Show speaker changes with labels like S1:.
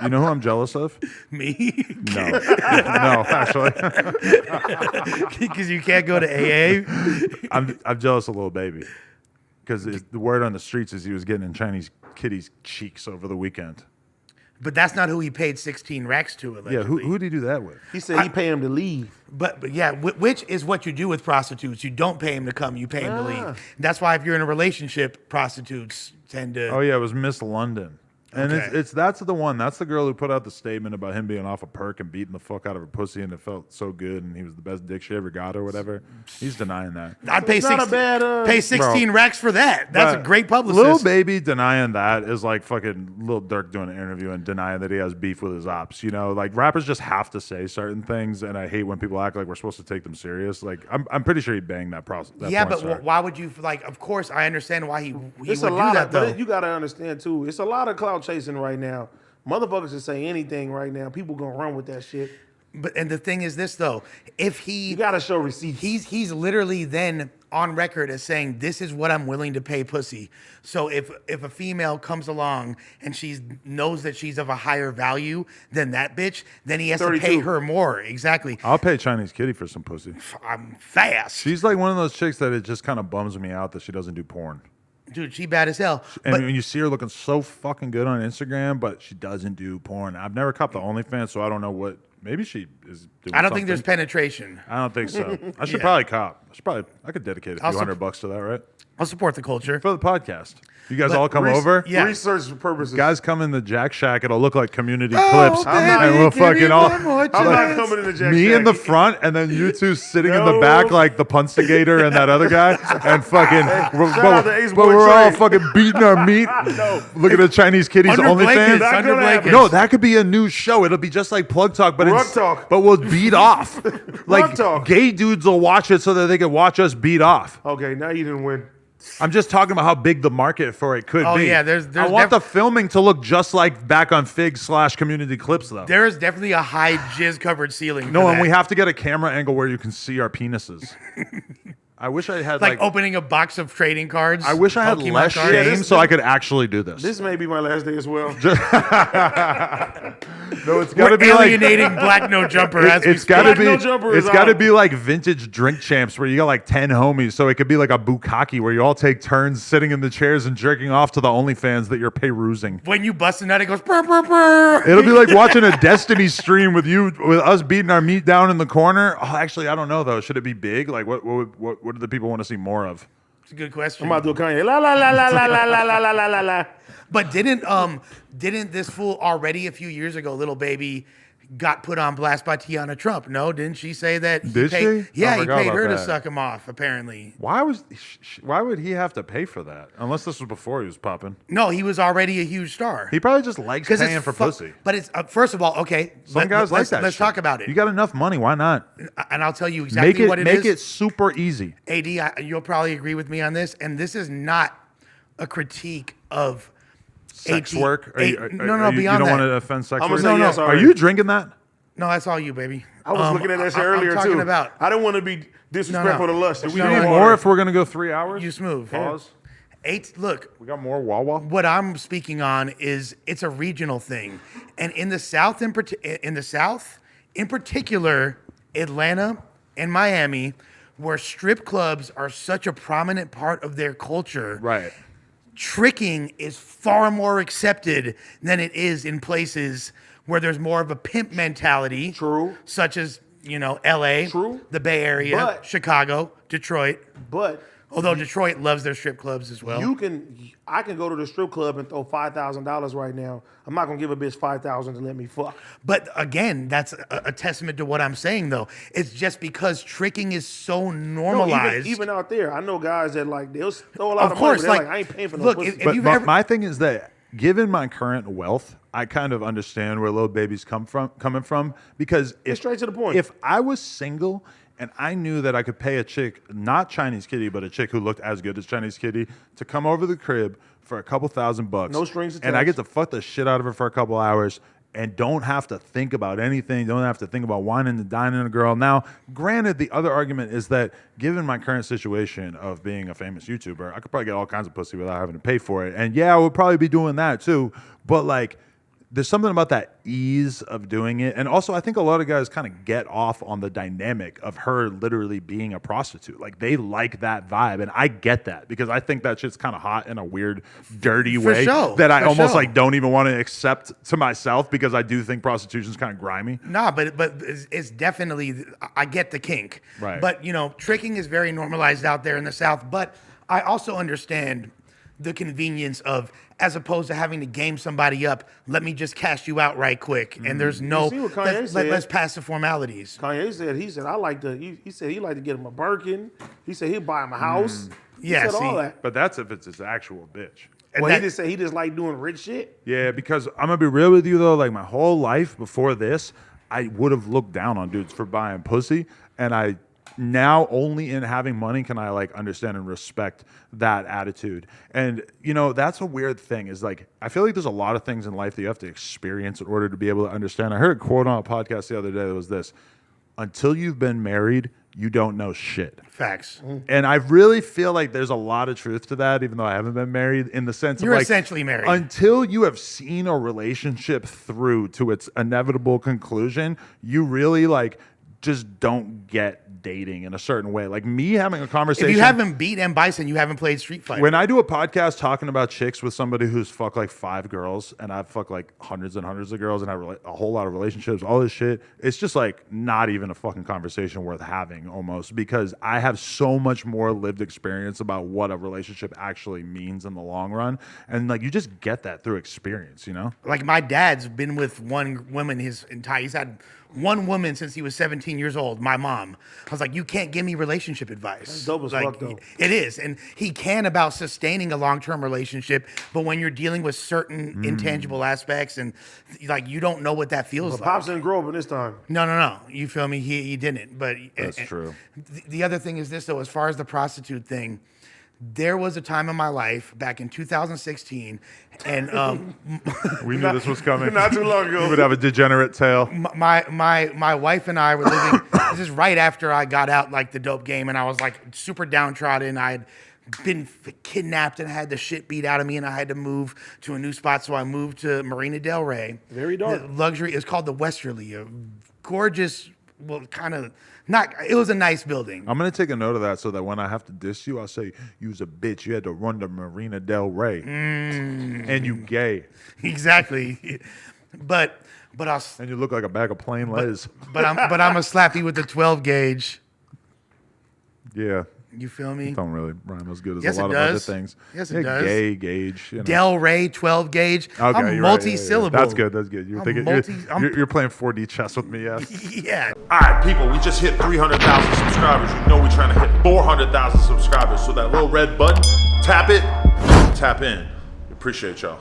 S1: You know who I'm jealous of?
S2: Me?
S1: No, no, actually,
S2: Because you can't go to AA?
S1: I'm jealous of Lil Baby because the word on the streets is he was getting in Chinese kitties' cheeks over the weekend.
S2: But that's not who he paid 16 racks to,
S1: Yeah,
S2: allegedly.
S1: who did he do that with?
S3: He said he paid him to leave.
S2: But yeah, which is what you do with prostitutes. You don't pay him to come, you pay him to leave. That's why if you're in a relationship, prostitutes tend to.
S1: Oh yeah, it was Miss London. And
S2: Okay.
S1: that's the one. That's the girl who put out the statement about him being off a perk and beating the fuck out of her pussy, and it felt so good, and he was the best dick she ever got or whatever. He's denying that.
S2: I'd pay
S3: It's not a
S2: 16,
S3: bad,
S2: pay 16 racks for that. That's a great publicist.
S1: Lil Baby denying that is like fucking Lil Durk doing an interview and denying that he has beef with his ops. You know, like rappers just have to say certain things, and I hate when people act like we're supposed to take them serious. Like I'm pretty sure he banged that process.
S2: Yeah, but why would you like? Of course, I understand why he
S3: It's
S2: would
S3: a
S2: do
S3: lot
S2: that
S3: of,
S2: though.
S3: but you got to understand too. It's a lot of clout chasing right now. Motherfuckers can say anything right now. People gonna run with that shit.
S2: And the thing is this though, if
S3: You
S2: he
S3: got to show receipts.
S2: he's literally then on record as saying this is what I'm willing to pay pussy. So if a female comes along and she knows that she's of a higher value than that bitch, then he has to pay
S3: 32.
S2: her more. Exactly.
S1: I'll pay Chinese kitty for some pussy.
S2: I'm fast.
S1: She's like one of those chicks that it just kind of bums me out that she doesn't do porn.
S2: Dude, she bad as hell.
S1: And
S2: But
S1: when you see her looking so fucking good on Instagram, but she doesn't do porn. I've never copped the OnlyFans, so I don't know what. Maybe she is doing
S2: I don't think there's
S1: something.
S2: penetration.
S1: I don't think so. I should
S2: Yeah.
S1: probably cop. I could dedicate a few
S2: I'll
S1: $100 to that, right?
S2: I'll support the culture.
S1: For the podcast. You guys
S2: But
S1: all come over?
S2: yeah.
S3: Research purposes.
S1: Guys come in the Jack Shack. It'll look like community
S2: Oh,
S1: clips.
S2: baby,
S1: And we'll
S2: give me
S1: fucking all.
S2: one more
S3: I'm not
S2: chance.
S3: coming in the Jack
S1: Me in the
S3: Shack.
S1: front, and then you two sitting in the
S3: No.
S1: back like the Punstigator and that other guy, and fucking.
S3: shout out to Ace
S1: but
S3: Boy
S1: we're all
S3: Trey.
S1: fucking beating our meat. Look at the Chinese kitties
S2: Under
S1: OnlyFans.
S2: blankets,
S3: Not
S2: under
S3: gonna happen.
S2: blankets.
S1: No, that could be a new show. It'll be just like Plug Talk, but
S3: Rug Talk.
S1: but we'll beat off. Like
S3: Talk.
S1: gay dudes will watch it so that they can watch us beat off.
S3: Okay, now you didn't win.
S1: I'm just talking about how big the market for it could
S2: Oh,
S1: be.
S2: yeah, there's
S1: I want the filming to look just like back on Fig/community clips though.
S2: There is definitely a high jizz covered ceiling.
S1: No,
S2: for
S1: and
S2: that.
S1: we have to get a camera angle where you can see our penises. I wish I had
S2: like opening a box of trading cards.
S1: I wish I had
S2: Pokemon
S1: less
S2: cards.
S1: shame so I could actually do this.
S3: This may be my last day as well.
S1: No, it's
S2: We're
S1: got to be like
S2: alienating Black No Jumper as we
S1: it's got to
S3: Black
S1: be
S3: No Jumper is
S1: it's got to
S3: out.
S1: be like vintage drink champs where you got like 10 homies, so it could be like a bukkake where you all take turns sitting in the chairs and jerking off to the OnlyFans that you're perusing.
S2: when you bust a nut, it goes brr, brr, brr.
S1: It'll be like watching a Destiny stream with us beating our meat down in the corner. Oh, actually, I don't know though. Should it be big? Like, what do the people want to see more of?
S2: It's a good question.
S3: I'm about to do a Kanye. La la la la la la la la la la la la.
S2: But didn't this fool already a few years ago, Little Baby, got put on blast by Tiana Trump? No, didn't she say that? He
S1: Did
S2: paid,
S1: she?
S2: Yeah,
S1: I
S2: he
S1: forgot
S2: paid
S1: about
S2: her to
S1: that.
S2: suck him off. Apparently,
S1: Why would he have to pay for that? Unless this was before he was popping.
S2: no, he was already a huge star.
S1: He probably just likes
S2: Because
S1: paying for pussy.
S2: But it's first of all, okay.
S1: Some guys like that.
S2: Let's
S1: shit.
S2: talk about it.
S1: You got enough money? Why not?
S2: And I'll tell you exactly what it is.
S1: Make it super easy.
S2: AD, you'll probably agree with me on this, and this is not a critique of
S1: Sex
S2: AT
S1: work?
S2: No,
S1: you
S2: beyond
S1: don't
S2: that.
S1: want to offend sex
S3: I'm
S1: work?
S3: gonna say yes
S1: Are
S3: already.
S1: you drinking that?
S2: No, that's all you, baby.
S3: I was looking at that shit earlier
S2: I'm talking
S3: too.
S2: about
S3: I don't want to be disrespectful
S2: No.
S3: to Lush. We
S2: No,
S3: need
S2: no.
S1: More if we're gonna go 3 hours.
S2: you smooth.
S1: Pause.
S2: Look,
S1: We got more Wawa.
S2: what I'm speaking on is it's a regional thing, and in the South, in particular, Atlanta and Miami, where strip clubs are such a prominent part of their culture,
S1: Right.
S2: tricking is far more accepted than it is in places where there's more of a pimp mentality.
S3: True.
S2: Such as, LA,
S3: True.
S2: the Bay Area,
S3: But-
S2: Chicago, Detroit.
S3: But
S2: Although Detroit loves their strip clubs as well.
S3: I can go to the strip club and throw $5,000 right now. I'm not gonna give a bitch $5,000 to let me fuck.
S2: But again, that's a testament to what I'm saying, though. It's just because tricking is so
S3: No,
S2: normalized.
S3: even out there, I know guys that like they'll throw a lot
S2: Of
S3: of,
S2: course,
S3: money. But they're
S2: like,
S3: like, I ain't paying for no
S2: look,
S3: pussy.
S2: if
S1: But
S2: you've
S1: my,
S2: ever-
S1: my thing is that given my current wealth, I kind of understand where Lil Baby's coming from because
S3: Get straight to the point.
S1: If I was single and I knew that I could pay a chick, not Chinese Kitty, but a chick who looked as good as Chinese Kitty, to come over to the crib for a couple $1,000,
S3: No strings
S1: and I get
S3: attached.
S1: to fuck the shit out of her for a couple hours. And don't have to think about anything. Don't have to think about whining and dining a girl. Now, granted, the other argument is that given my current situation of being a famous YouTuber, I could probably get all kinds of pussy without having to pay for it. And yeah, I would probably be doing that too. But like, there's something about that ease of doing it. And also, I think a lot of guys kind of get off on the dynamic of her literally being a prostitute. Like, they like that vibe. And I get that because I think that shit's kind of hot in a weird, dirty way
S2: sure,
S1: that I
S2: for
S1: almost
S2: sure.
S1: like don't even want to accept to myself because I do think prostitution's kind of grimy.
S2: Nah, but it's definitely, I get the kink.
S1: Right.
S2: But, you know, tricking is very normalized out there in the South. But I also understand the convenience of, as opposed to having to game somebody up, let me just cash you out right quick. And there's no,
S3: You see what Kanye said?
S2: let's pass the formalities.
S3: Kanye said, I like to, he said he like to get him a Birkin. He said he'd buy him a house. He
S2: Yeah,
S3: said all
S2: see,
S3: that.
S1: But that's if it's his actual bitch.
S3: Well,
S2: that-
S3: he just said he just like doing rich shit.
S1: Yeah, because I'm gonna be real with you though. Like my whole life before this, I would have looked down on dudes for buying pussy, and I now only in having money can I like understand and respect that attitude. And you know, that's a weird thing. Is like I feel like there's a lot of things in life that you have to experience in order to be able to understand. I heard a quote on a podcast the other day that was this: "Until you've been married, you don't know shit."
S2: Facts.
S1: And I really feel like there's a lot of truth to that, even though I haven't been married, in the sense
S2: You're
S1: of like
S2: essentially married.
S1: until you have seen a relationship through to its inevitable conclusion, you really like just don't get dating in a certain way. Like me having a conversation.
S2: If you haven't beat M. Bison, you haven't played Street Fighter.
S1: When I do a podcast talking about chicks with somebody who's fucked like 5 girls and I've fucked like hundreds and hundreds of girls and have a whole lot of relationships, all this shit, it's just like not even a fucking conversation worth having almost, because I have so much more lived experience about what a relationship actually means in the long run. And like you just get that through experience, you know?
S2: Like my dad's been with one woman he's had one woman since he was 17 years old, my mom. I was like, you can't give me relationship advice.
S3: That's dope as
S2: like,
S3: fuck, though.
S2: It is. And he can about sustaining a long-term relationship, but when you're dealing with certain intangible aspects and like you don't know what that feels
S3: But
S2: like.
S3: Pops didn't grow up in this time.
S2: No. You feel me? He didn't. But
S1: That's true.
S2: The other thing is this though, as far as the prostitute thing, there was a time in my life back in 2016, and
S1: We knew this was coming.
S3: Not too long ago.
S1: You would have a degenerate tale.
S2: my wife and I were living. This is right after I got out like the dope game, and I was like super downtrodden. I had been kidnapped and I had the shit beat out of me, and I had to move to a new spot. So I moved to Marina Del Rey.
S3: Very dark.
S2: The luxury. It's called the Westerly. A gorgeous. Well, kind of not. It was a nice building.
S1: I'm gonna take a note of that so that when I have to diss you, I'll say you was a bitch. You had to run to Marina Del Rey, and you gay,
S2: Exactly. But I'll.
S1: and you look like a bag of plain Liz.
S2: But I'm gonna slap you with the 12 gauge.
S1: Yeah,
S2: You feel me?
S1: don't really rhyme as good as
S2: Yes,
S1: a lot
S2: it
S1: of other
S2: does.
S1: things.
S2: Yes,
S1: yeah,
S2: it does.
S1: Gay gauge. You know.
S2: Del Rey 12 gauge.
S1: Okay,
S2: I'm
S1: you're right, yeah, yeah.
S2: multi-syllable.
S1: That's good. That's good. You're
S2: I'm
S1: thinking you're playing 4D chess with me. Yes.
S2: Yeah.
S4: All right, people, we just hit 300,000 subscribers. You know we're trying to hit 400,000 subscribers. So that little red button, tap it, tap in. Appreciate y'all.